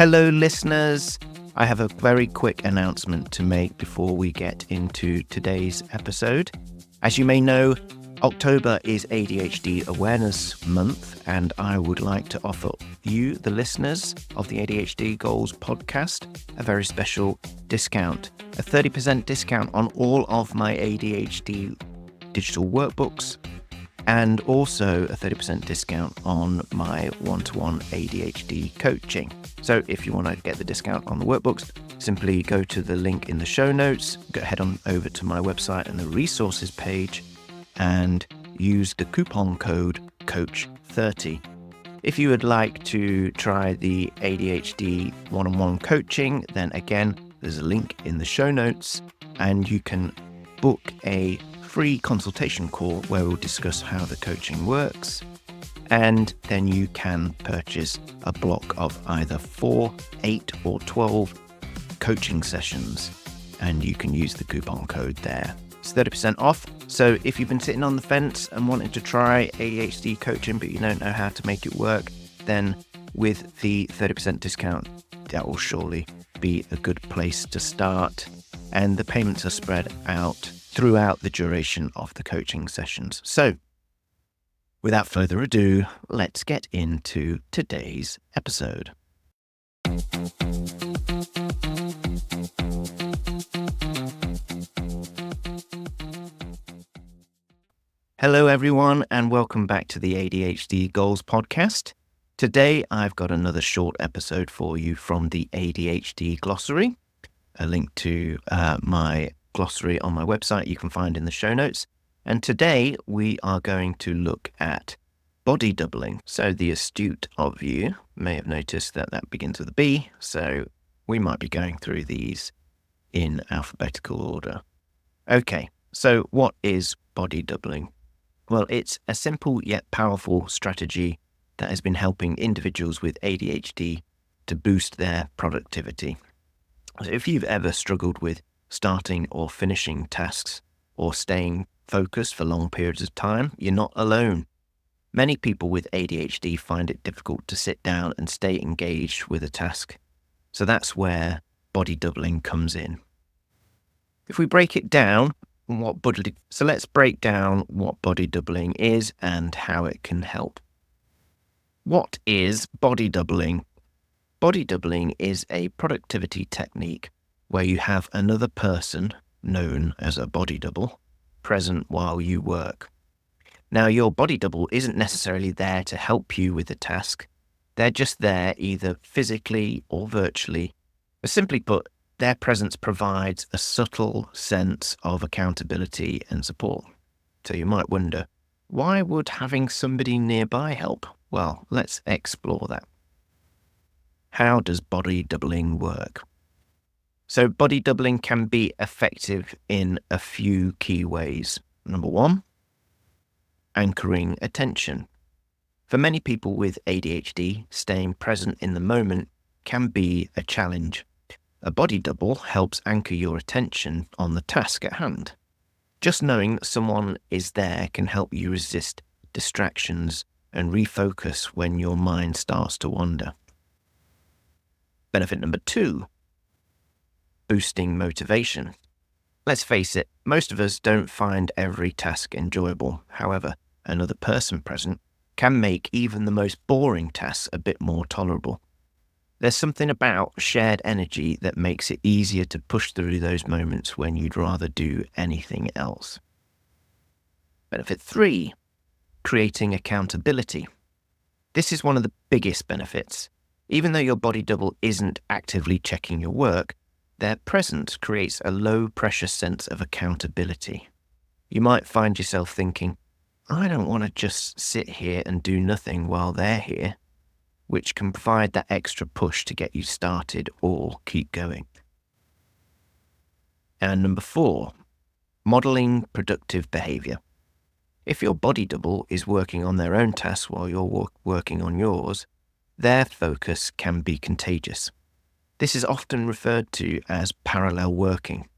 Hello, listeners. I have a very quick announcement to make before we get into today's episode. As you may know, October is ADHD Awareness Month, and I would like to offer you, the listeners of the ADHD Goals Podcast, a very special discount. A 30% discount on all of my ADHD digital workbooks, and also a 30% discount on my one-to-one ADHD coaching. So if you want to get the discount on the workbooks, simply go to the link in the show notes, head on over to my website and the resources page, and use the coupon code COACH30. If you would like to try the ADHD one-on-one coaching, then again, there's a link in the show notes, and you can book a free consultation call where we'll discuss how the coaching works, and then you can purchase a block of either 4, 8 or 12 coaching sessions, and you can use the coupon code there. It's 30% off, so if you've been sitting on the fence and wanting to try ADHD coaching but you don't know how to make it work, then with the 30% discount, that will surely be a good place to start, and the payments are spread out throughout the duration of the coaching sessions. So, without further ado, let's get into today's episode. Hello everyone, and welcome back to the ADHD Goals Podcast. Today I've got another short episode for you from the ADHD Glossary. A link to my glossary on my website you can find in the show notes. And today we are going to look at body doubling. So the astute of you may have noticed that begins with a B, so we might be going through these in alphabetical order. Okay, so what is body doubling? Well, it's a simple yet powerful strategy that has been helping individuals with ADHD to boost their productivity. So if you've ever struggled with starting or finishing tasks or staying focused for long periods of time, you're not alone. Many people with ADHD find it difficult to sit down and stay engaged with a task. So that's where body doubling comes in. If we break it down, let's break down what body doubling is and how it can help. What is body doubling? Body doubling is a productivity technique where you have another person, known as a body double, present while you work. Now, your body double isn't necessarily there to help you with the task. They're just there either physically or virtually. But simply put, their presence provides a subtle sense of accountability and support. So you might wonder, why would having somebody nearby help? Well, let's explore that. How does body doubling work? So body doubling can be effective in a few key ways. Number one, anchoring attention. For many people with ADHD, staying present in the moment can be a challenge. A body double helps anchor your attention on the task at hand. Just knowing that someone is there can help you resist distractions and refocus when your mind starts to wander. Benefit number two, boosting motivation. Let's face it, most of us don't find every task enjoyable. However, another person present can make even the most boring tasks a bit more tolerable. There's something about shared energy that makes it easier to push through those moments when you'd rather do anything else. Benefit 3, creating accountability. This is one of the biggest benefits. Even though your body double isn't actively checking your work, their presence creates a low-pressure sense of accountability. You might find yourself thinking, I don't want to just sit here and do nothing while they're here, which can provide that extra push to get you started or keep going. And number 4, modeling productive behavior. If your body double is working on their own tasks while you're working on yours, their focus can be contagious. This is often referred to as parallel working,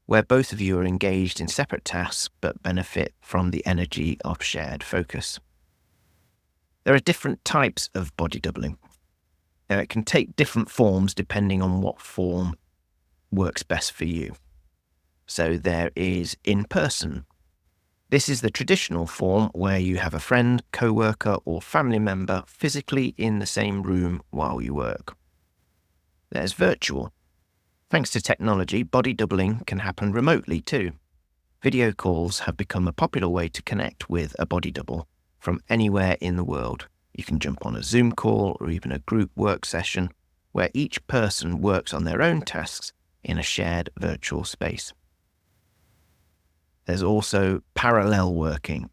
where both of you are engaged in separate tasks but benefit from the energy of shared focus. There are different types of body doubling. Now, it can take different forms depending on what form works best for you. So there is in person. This is the traditional form where you have a friend, co-worker or family member physically in the same room while you work. There's virtual. Thanks to technology, body doubling can happen remotely too. Video calls have become a popular way to connect with a body double from anywhere in the world. You can jump on a Zoom call or even a group work session where each person works on their own tasks in a shared virtual space. There's also parallel working.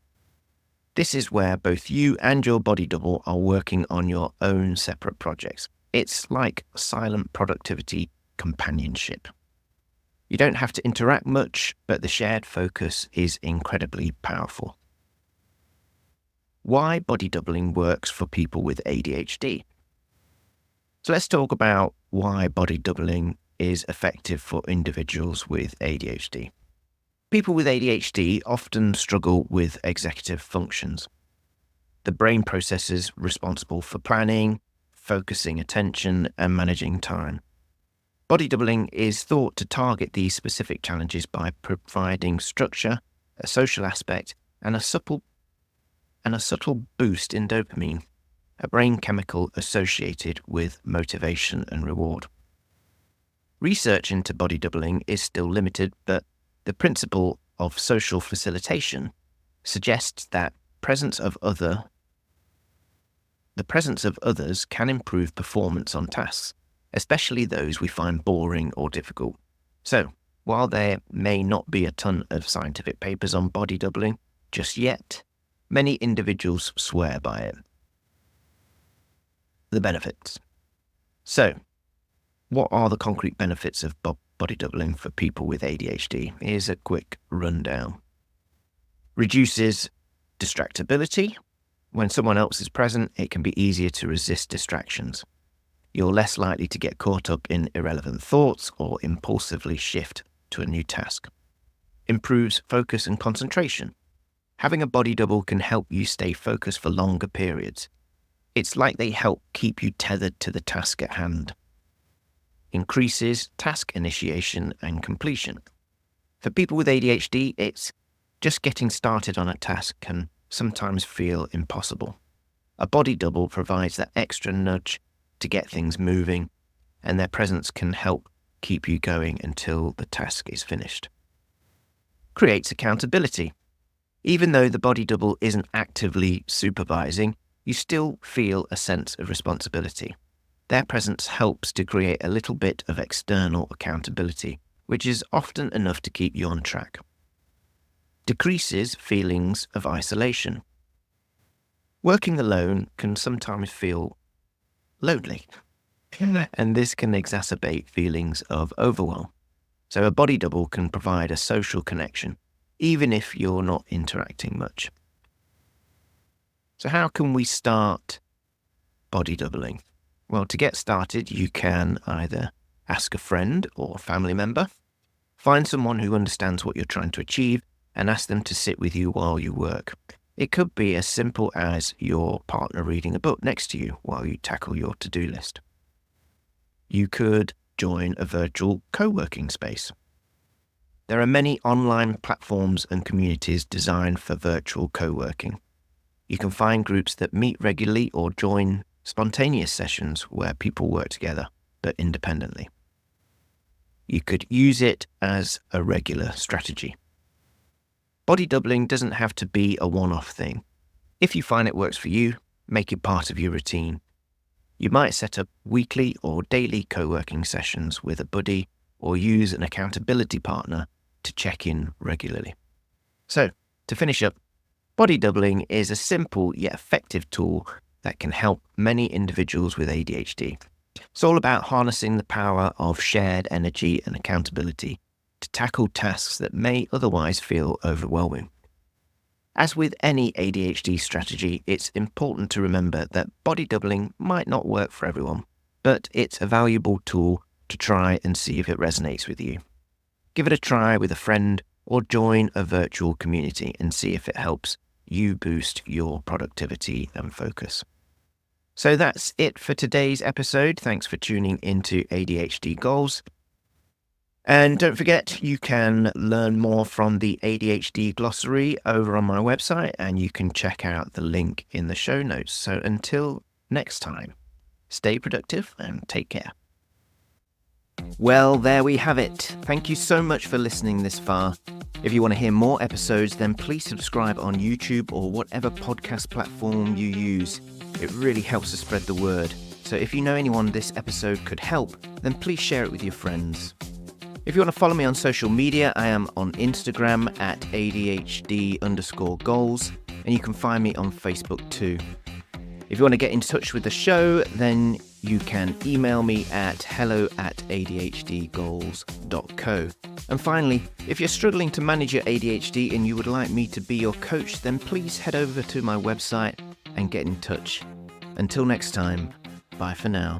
This is where both you and your body double are working on your own separate projects. It's like silent productivity companionship. You don't have to interact much, but the shared focus is incredibly powerful. Why body doubling works for people with ADHD. So let's talk about why body doubling is effective for individuals with ADHD. People with ADHD often struggle with executive functions. The brain processes responsible for planning, focusing attention, and managing time. Body doubling is thought to target these specific challenges by providing structure, a social aspect, and a subtle boost in dopamine, a brain chemical associated with motivation and reward. Research into body doubling is still limited, but the principle of social facilitation suggests that the presence of others can improve performance on tasks, especially those we find boring or difficult. So, while there may not be a ton of scientific papers on body doubling just yet, many individuals swear by it. The benefits. So, what are the concrete benefits of body doubling for people with ADHD? Here's a quick rundown. Reduces distractibility. When someone else is present, it can be easier to resist distractions. You're less likely to get caught up in irrelevant thoughts or impulsively shift to a new task. Improves focus and concentration. Having a body double can help you stay focused for longer periods. It's like they help keep you tethered to the task at hand. Increases task initiation and completion. For people with ADHD, it's just getting started on a task can sometimes feel impossible. A body double provides that extra nudge to get things moving, and their presence can help keep you going until the task is finished. Creates accountability. Even though the body double isn't actively supervising, you still feel a sense of responsibility. Their presence helps to create a little bit of external accountability, which is often enough to keep you on track. Decreases feelings of isolation. Working alone can sometimes feel lonely, and this can exacerbate feelings of overwhelm. So a body double can provide a social connection, even if you're not interacting much. So how can we start body doubling? Well, to get started, you can either ask a friend or family member, find someone who understands what you're trying to achieve, and ask them to sit with you while you work. It could be as simple as your partner reading a book next to you while you tackle your to-do list. You could join a virtual co-working space. There are many online platforms and communities designed for virtual co-working. You can find groups that meet regularly or join spontaneous sessions where people work together, but independently. You could use it as a regular strategy. Body doubling doesn't have to be a one-off thing. If you find it works for you, make it part of your routine. You might set up weekly or daily co-working sessions with a buddy or use an accountability partner to check in regularly. So, to finish up, body doubling is a simple yet effective tool that can help many individuals with ADHD. It's all about harnessing the power of shared energy and accountability to tackle tasks that may otherwise feel overwhelming. As with any ADHD strategy, it's important to remember that body doubling might not work for everyone, but it's a valuable tool to try and see if it resonates with you. Give it a try with a friend or join a virtual community and see if it helps you boost your productivity and focus. So that's it for today's episode. Thanks for tuning into ADHD Goals. And don't forget, you can learn more from the ADHD glossary over on my website, and you can check out the link in the show notes. So until next time, stay productive and take care. Well, there we have it. Thank you so much for listening this far. If you want to hear more episodes, then please subscribe on YouTube or whatever podcast platform you use. It really helps to spread the word. So if you know anyone this episode could help, then please share it with your friends. If you want to follow me on social media, I am on Instagram at ADHD_goals, and you can find me on Facebook too. If you want to get in touch with the show, then you can email me at hello@adhdgoals.co. And finally, if you're struggling to manage your ADHD and you would like me to be your coach, then please head over to my website and get in touch. Until next time, bye for now.